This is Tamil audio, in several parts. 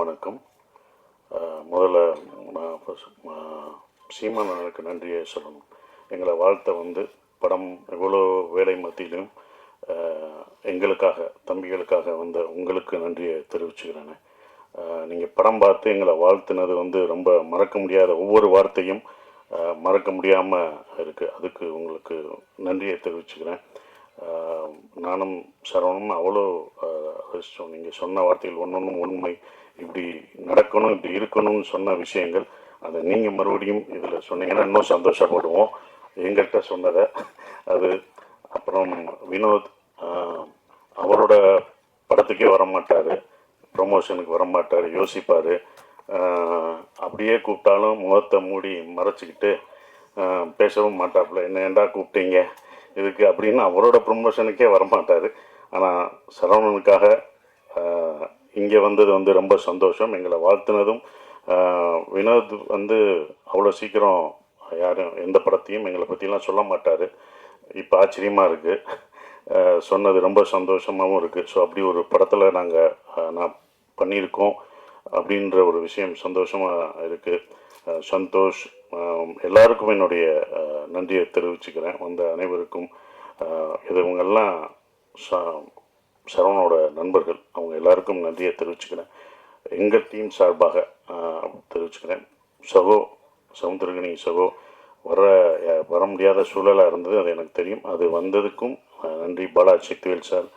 வணக்கம். முதல்ல நான் சீமானனுக்கு நன்றியை சொல்லணும். எங்களை வாழ்த்த படம் எவ்வளோ வேலை மத்தியிலும் எங்களுக்காக தம்பிகளுக்காக உங்களுக்கு நன்றியை தெரிவிச்சுக்கிறேன். நீங்கள் படம் பார்த்து எங்களை வாழ்த்துனது ரொம்ப மறக்க முடியாத ஒவ்வொரு வார்த்தையும் மறக்க முடியாமல் இருக்குது. அதுக்கு உங்களுக்கு நன்றியை தெரிவிச்சுக்கிறேன். நானும் சரவணும் அவ்வளோ நீங்கள் சொன்ன வார்த்தைகள் ஒன்றொன்றும் உண்மை. இப்படி நடக்கணும், இப்படி இருக்கணும்னு சொன்ன விஷயங்கள் அதை நீங்கள் மறுபடியும் இதில் சொன்னீங்கன்னா இன்னும் சந்தோஷப்படுவோம். எங்கள்கிட்ட சொன்னதை அது. அப்புறம் வினோத் அவரோட படத்துக்கே வரமாட்டார், ப்ரொமோஷனுக்கு வரமாட்டார், யோசிப்பார். அப்படியே கூப்பிட்டாலும் முகத்தை மூடி மறைச்சிக்கிட்டு பேசவும் மாட்டாப்புல. என்ன ஏண்டா கூப்பிட்டீங்க இதுக்கு அப்படின்னு அவரோட ப்ரொமோஷனுக்கே வரமாட்டார். ஆனால் சரவணனுக்காக இங்கே வந்தது ரொம்ப சந்தோஷம். எங்களை வாழ்த்துனதும் வினோத் அவ்வளோ சீக்கிரம் யாரும் எந்த படத்தையும் எங்களை பற்றிலாம் சொல்ல மாட்டார். இப்போ ஆச்சரியமாக இருக்குது, சொன்னது ரொம்ப சந்தோஷமாகவும் இருக்குது. ஸோ அப்படி ஒரு படத்தில் நான் பண்ணியிருக்கோம் அப்படின்ற ஒரு விஷயம் சந்தோஷமாக இருக்குது. சந்தோஷ் எல்லாருக்கும் என்னுடைய நன்றியை தெரிவிச்சுக்கிறேன். வந்த அனைவருக்கும். இவங்கெல்லாம் சரவணோட நண்பர்கள், அவங்க எல்லாருக்கும் நன்றியை தெரிவிச்சுக்கிறேன். எங்கள் டீம் சார்பாக தெரிவிச்சுக்கிறேன். சவுந்தரகனி சகோ வர முடியாத சூழலாக இருந்தது, அது எனக்கு தெரியும். அது வந்ததுக்கும் நன்றி. பாலாஜி சக்திவேல் சார்,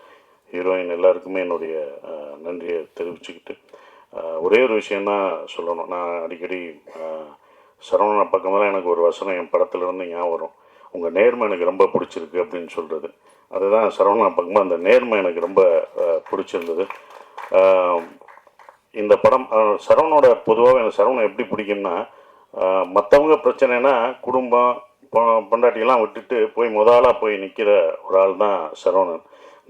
ஹீரோயின் எல்லாருக்குமே என்னுடைய நன்றியை தெரிவிச்சுக்கிட்டு ஒரே ஒரு விஷயந்தான் சொல்லணும். நான் அடிக்கடி சரவணன் பக்கமெல்லாம் எனக்கு ஒரு வசனம் என் படத்துலேருந்து ஞாபகம் வரும். உங்கள் நேர்மை எனக்கு ரொம்ப பிடிச்சிருக்கு அப்படின்னு சொல்கிறது. அதுதான் சரவணன் பக்கமாக அந்த நேர்மை எனக்கு ரொம்ப பிடிச்சிருந்தது. இந்த படம் சரவணோட பொதுவாக எனக்கு சரவணன் எப்படி பிடிக்கும்னா, மற்றவங்க பிரச்சனைனா குடும்பம் பொண்டாட்டியெல்லாம் விட்டுட்டு போய் முதலாக போய் நிற்கிற ஒரு ஆள் தான் சரவணன்.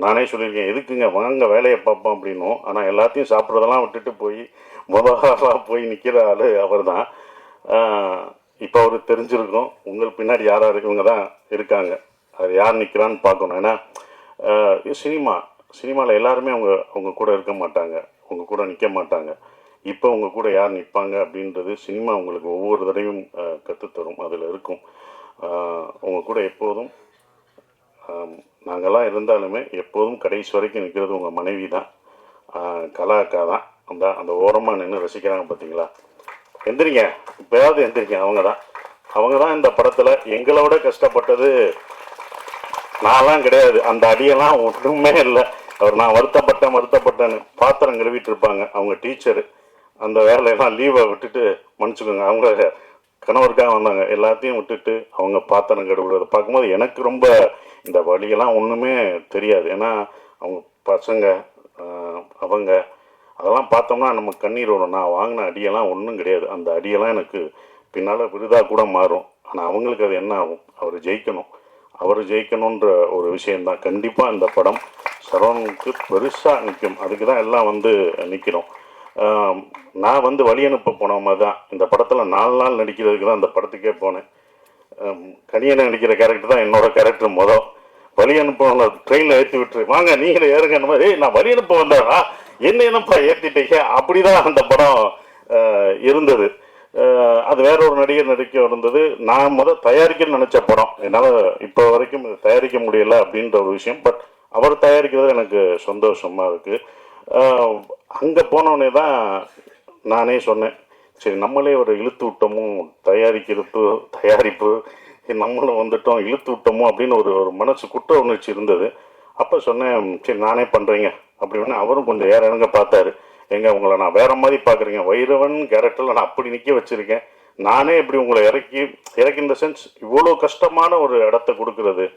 நானே சொல்லியிருக்கேன், எதுக்குங்க வாங்க வேலையை பார்ப்போம் அப்படின்னும். ஆனால் எல்லாத்தையும் சாப்பிட்றதெல்லாம் விட்டுட்டு போய் முதலாக போய் நிற்கிற ஆள் அவர் தான். இப்போ அவருக்கு தெரிஞ்சிருக்கும் உங்களுக்கு பின்னாடி யாராக இருக்கவங்க தான் இருக்காங்க, அது யார் நிற்கிறான்னு பார்க்கணும். ஏன்னா சினிமாவில் எல்லாருமே அவங்க கூட இருக்க மாட்டாங்க, அவங்க கூட நிற்க மாட்டாங்க. இப்போ உங்கள் கூட யார் நிற்பாங்க அப்படின்றது சினிமா உங்களுக்கு ஒவ்வொரு தடவையும் கற்றுத்தரும். அதில் இருக்கும். உங்கள் கூட எப்போதும் நாங்கள்லாம் இருந்தாலுமே எப்போதும் கடைசி வரைக்கும் நிற்கிறது உங்கள் மனைவி தான், கலா அக்கா தான். அந்த ஓரமாக நின்று ரசிக்கிறாங்க பார்த்தீங்களா? எந்திரிங்க, இப்போயாவது எந்திரிங்க. அவங்க தான் இந்த படத்தில் எங்களோட கஷ்டப்பட்டது. நான்லாம் கிடையாது, அந்த அடியெல்லாம் ஒன்றுமே இல்லை. நான் வருத்தப்பட்டேன்னு பாத்திரம் கழுவிட்டு இருப்பாங்க அவங்க டீச்சரு. அந்த வேலையெல்லாம் லீவை விட்டுட்டு மன்னிச்சுக்கோங்க, அவங்க கணவருக்காக வந்தாங்க. எல்லாத்தையும் விட்டுட்டு அவங்க பாத்திரம் கழுவுறதை பார்க்கும்போது எனக்கு ரொம்ப இந்த வழியெல்லாம் ஒன்றுமே தெரியாது. ஏன்னா அவங்க பசங்க அவங்க அதெல்லாம் பார்த்தோம்னா நம்ம கண்ணீர் வரும். நான் வாங்கின அடியெல்லாம் ஒன்றும் கிடையாது. அந்த அடியெல்லாம் எனக்கு பின்னால் விருதாக கூட மாறும். ஆனால் அவங்களுக்கு அது என்ன ஆகும்? அவர் ஜெயிக்கணுன்ற ஒரு விஷயந்தான். கண்டிப்பாக இந்த படம் சரவணனுக்கு பெருசாக நிற்கும். அதுக்கு தான் எல்லாம் நிற்கிறோம். நான் வழி அனுப்ப போன மாதிரி தான் இந்த படத்தில் 4 நாள் நடிக்கிறதுக்கு தான் இந்த படத்துக்கே போனேன். கனியனை நடிக்கிற கேரக்டர் தான் என்னோட கேரக்டர். வழி அனுப்ப ட்ரெயினில் ஏற்றி விட்டுரு, வாங்க நீங்களே ஏறுங்க அந்த மாதிரி. நான் வழி அனுப்ப வந்தாரா, என்னப்பா ஏற்றிட்டீங்க? அப்படி தான் அந்த படம் இருந்தது. அது வேற ஒரு நடிகர் நடிக்க இருந்தது. நான் தயாரிக்கணும்னு நினச்ச படம். என்னால் இப்போ வரைக்கும் தயாரிக்க முடியலை அப்படின்ற ஒரு விஷயம். பட் அவர் தயாரிக்கிறது எனக்கு சந்தோஷமாக இருக்குது. அங்கே போனோடனே தான் நானே சொன்னேன், சரி நம்மளே ஒரு இழுத்து விட்டோமோ, தயாரிப்பு நம்மளும் இழுத்து விட்டோமோ அப்படின்னு ஒரு மனசு குற்ற உணர்ச்சி இருந்தது. அப்போ சொன்னேன், சரி நானே பண்ணுறீங்க அப்படின்னு. அவரும் கொஞ்சம் இறங்க பார்த்தாரு. உங்களை நான் வேற மாதிரி பார்க்குறீங்க, வைரவன் கேரக்டரில் நான் அப்படி நிற்க வச்சுருக்கேன், நானே இப்படி உங்களை இறக்கி இந்த சென்ஸ் இவ்வளோ கஷ்டமான ஒரு இடத்த கொடுக்குறது,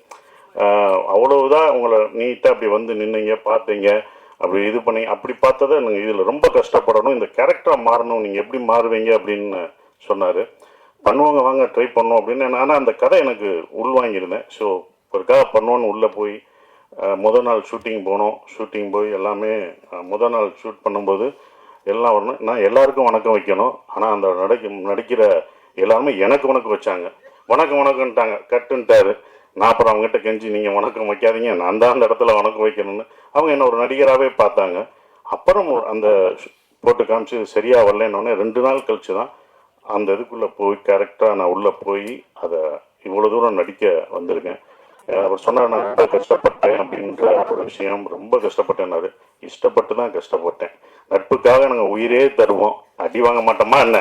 அவ்வளவுதான் உங்களை நீட்டாக அப்படி நின்னீங்க, பார்த்தீங்க, அப்படி இது பண்ணி அப்படி பார்த்ததை நீங்கள் இதில் ரொம்ப கஷ்டப்படணும், இந்த கேரக்டராக மாறணும், நீங்கள் எப்படி மாறுவீங்க அப்படின்னு சொன்னார். பண்ணுவாங்க, வாங்க ட்ரை பண்ணோம் அப்படின்னு. ஆனால் அந்த கதை எனக்கு உள்வாங்கியிருந்தேன். ஸோ ஒரு கதை பண்ணுவோன்னு உள்ளே போய் முதல் நாள் ஷூட்டிங் போய் எல்லாமே முதல் நாள் ஷூட் பண்ணும்போது எல்லாம் வரணும். நான் எல்லாருக்கும் வணக்கம் வைக்கணும். ஆனால் அந்த நடிக்கிற எல்லாருமே எனக்கு வணக்கம் வச்சாங்க. வணக்கம்ட்டாங்க, கட்டுன்ட்டாரு. நான் அப்புறம் அவங்ககிட்ட கெஞ்சி, நீங்கள் வணக்கம் வைக்காதீங்க, நான் தான் அந்த இடத்துல வணக்கம் வைக்கணும்னு. அவங்க என்ன ஒரு நடிகராகவே பார்த்தாங்க. அப்புறம் அந்த போட்டு காமிச்சு சரியாக வரலன்னொடனே 2 நாள் கழிச்சு தான் அந்த இதுக்குள்ளே போய் கரெக்டாக நான் உள்ளே போய் அதை இவ்வளோ தூரம் நடிக்க வந்திருக்கேன். அவர் சொன்னார், நான் ரொம்ப கஷ்டப்பட்டேன் அப்படின்ற ஒரு விஷயம், ரொம்ப கஷ்டப்பட்டேன்னாரு. இஷ்டப்பட்டு தான் கஷ்டப்பட்டேன். நட்புக்காக நாங்கள் உயிரே தருவோம். அடி வாங்க மாட்டோமா என்ன?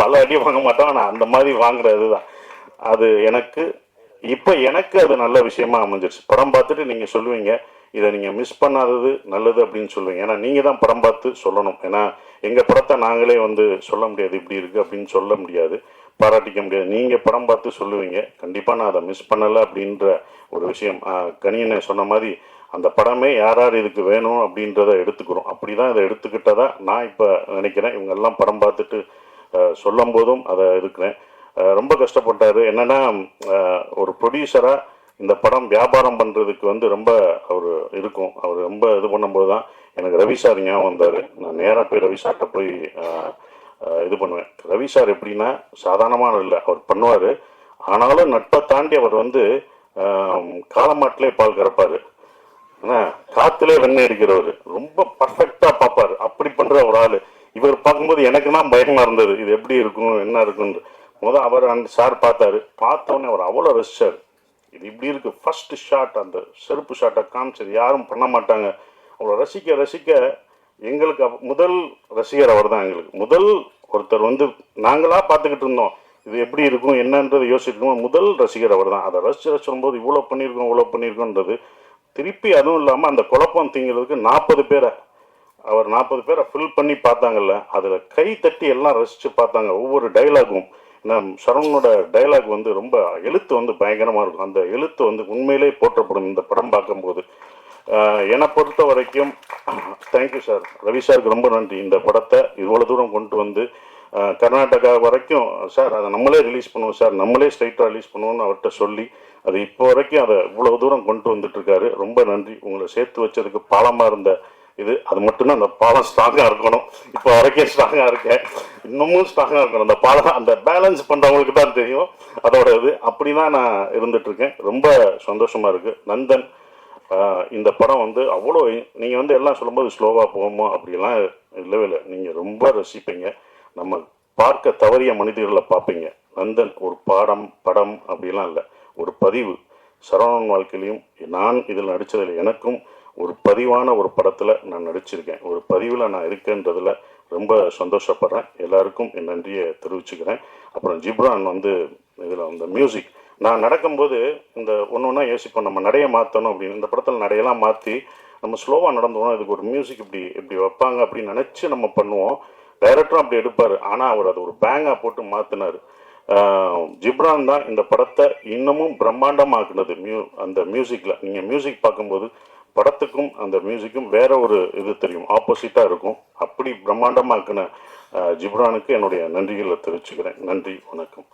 பல அடி வாங்க மாட்டோம். ஆனால் அந்த மாதிரி வாங்குறது தான் அது எனக்கு இப்போ எனக்கு அது நல்ல விஷயமா அமைஞ்சிருச்சு. படம் பார்த்துட்டு நீங்கள் சொல்லுவீங்க, இதை நீங்கள் மிஸ் பண்ணாதது நல்லது அப்படின்னு சொல்லுவீங்க. ஏன்னா நீங்கள் தான் படம் பார்த்து சொல்லணும். ஏன்னா எங்கள் படத்தை நாங்களே சொல்ல முடியாது, இப்படி இருக்குது அப்படின்னு சொல்ல முடியாது, பாராட்டிக்க முடியாது. நீங்கள் படம் பார்த்து சொல்லுவீங்க. கண்டிப்பாக நான் அதை மிஸ் பண்ணலை அப்படின்ற ஒரு விஷயம். கனியனை சொன்ன மாதிரி அந்த படமே யார் யார் இதுக்கு வேணும் அப்படின்றத எடுத்துக்கிறோம். அப்படி தான் இதை எடுத்துக்கிட்டதா நான் இப்போ நினைக்கிறேன். இவங்கெல்லாம் படம் பார்த்துட்டு சொல்லும் போதும் அதை இருக்கிறேன். ரொம்ப கஷ்டப்பட்டார். என்னென்னா ஒரு ப்ரொடியூசராக இந்த படம் வியாபாரம் பண்ணுறதுக்கு ரொம்ப அவர் இருக்கும். அவர் ரொம்ப இது பண்ணும்போது தான் எனக்கு ரவி சார் ஞாபகம் வந்தார். நான் நேராக போய் ரவி சார்கிட்ட போய் இது பண்ணுவேன். ரவி சார் எப்படின்னா சாதாரணமான இல்லை, அவர் பண்ணுவார். ஆனாலும் நட்பை தாண்டி அவர் காலமாட்டிலே பால் கறப்பார், காற்றுலே வெண்ணெய் அடிக்கிறவர், ரொம்ப பர்ஃபெக்டாக பார்ப்பார். அப்படி பண்ணுற ஒரு ஆள். இவர் பார்க்கும்போது எனக்கு தான் பயமாக இருந்தது, இது எப்படி இருக்கும் என்ன இருக்குன்னு. அவர் அந்த சார் பார்த்தாரு. பார்த்தோன்னே அவர் அவ்வளோ ரசிச்சார். இது இப்படி இருக்கு. ஃபர்ஸ்ட் ஷாட், அந்த செருப்பு ஷாட்டை காமிச்சது யாரும் பண்ண மாட்டாங்க. அவ்வளோ ரசிக்க ரசிக்க எங்களுக்கு முதல் ரசிகர் அவர் தான். எங்களுக்கு முதல் ஒருத்தர் நாங்களாக பார்த்துக்கிட்டு இருந்தோம் இது எப்படி இருக்கும் என்னன்றது யோசிச்சிருக்கோம். முதல் ரசிகர் அவர் தான். அதை ரசிச்சு சொல்லும்போது இவ்வளோ பண்ணியிருக்கோன்றது திருப்பி, அதுவும் இல்லாமல் அந்த குழப்பம் தீங்கிறதுக்கு 40 பேரை அவர் 40 பேரை ஃபில் பண்ணி பார்த்தாங்கல்ல, அதில் கை தட்டி எல்லாம் ரசித்து பார்த்தாங்க. ஒவ்வொரு டைலாகும், சரவணனோட டைலாக் ரொம்ப எழுத்து பயங்கரமாக இருக்கும். அந்த எழுத்து உண்மையிலே போற்றப்படும் இந்த படம் பார்க்கும்போது. என்னை பொறுத்த வரைக்கும் தேங்க்யூ சார், ரவி சாருக்கு ரொம்ப நன்றி. இந்த படத்தை இவ்வளோ தூரம் கொண்டு கர்நாடகா வரைக்கும் சார் அதை நம்மளே ரிலீஸ் பண்ணுவோம் சார், நம்மளே ஸ்ட்ரைட்டாக ரிலீஸ் பண்ணுவோம்னு அவர்கிட்ட சொல்லி அது இப்போ வரைக்கும் அதை இவ்வளோ தூரம் கொண்டு வந்துட்டுருக்காரு. ரொம்ப நன்றி. உங்களை சேர்த்து வச்சதுக்கு பாலமாக இருந்த அது மட்டும்தான். அந்த பாலம் ஸ்ட்ராங்காக இருக்கணும். இப்போ வரைக்கும் ஸ்ட்ராங்காக இருக்கேன், இன்னமும் ஸ்ட்ராங்காக இருக்கணும். அந்த பாலம் அந்த பேலன்ஸ் பண்ணுறவங்களுக்கு தான் தெரியும் அதோட அப்படி தான் நான் இருந்துகிட்ருக்கேன். ரொம்ப சந்தோஷமாக இருக்குது. நந்தன் இந்த படம் அவ்வளோ நீங்கள் எல்லாம் சொல்லும்போது ஸ்லோவாக போகுமோ அப்படிலாம் இல்லவே இல்லை. நீங்கள் ரொம்ப ரசிப்பீங்க. நம்ம பார்க்க தவறிய மனிதர்களை பார்ப்பீங்க. நந்தன் ஒரு படம் அப்படிலாம் இல்லை, ஒரு பதிவு. சரவணன் வாழ்க்கையிலையும் நான் இதில் நடித்ததில் எனக்கும் ஒரு பதிவான ஒரு படத்தில் நான் நடிச்சிருக்கேன். ஒரு பதிவில் நான் இருக்கேன்றதில் ரொம்ப சந்தோஷப்படுறேன். எல்லாருக்கும் என் நன்றியை தெரிவிச்சுக்கிறேன். அப்புறம் ஜிப்ரான் இதில் அந்த மியூசிக் நான் நடக்கும்போது இந்த ஒன்றா யோசிப்போம், நம்ம நடையை மாற்றணும் அப்படின்னு. இந்த படத்தில் நடையெல்லாம் மாற்றி நம்ம ஸ்லோவாக நடந்துவோம், இதுக்கு ஒரு மியூசிக் இப்படி வைப்பாங்க அப்படின்னு நினச்சி நம்ம பண்ணுவோம். டைரக்டரும் அப்படி எடுப்பார். ஆனால் அவர் அதை ஒரு பேங்காக போட்டு மாற்றினார். ஜிப்ரான் தான் இந்த படத்தை இன்னமும் பிரம்மாண்டமாக்குனது. அந்த மியூசிக்கில் நீங்கள் மியூசிக் பார்க்கும்போது படத்துக்கும் அந்த மியூசிக்கும் வேற ஒரு தெரியும், ஆப்போசிட்டாக இருக்கும். அப்படி பிரம்மாண்டமாக்குன ஜிப்ரானுக்கு என்னுடைய நன்றிகளை தெரிவிச்சுக்கிறேன். நன்றி, வணக்கம்.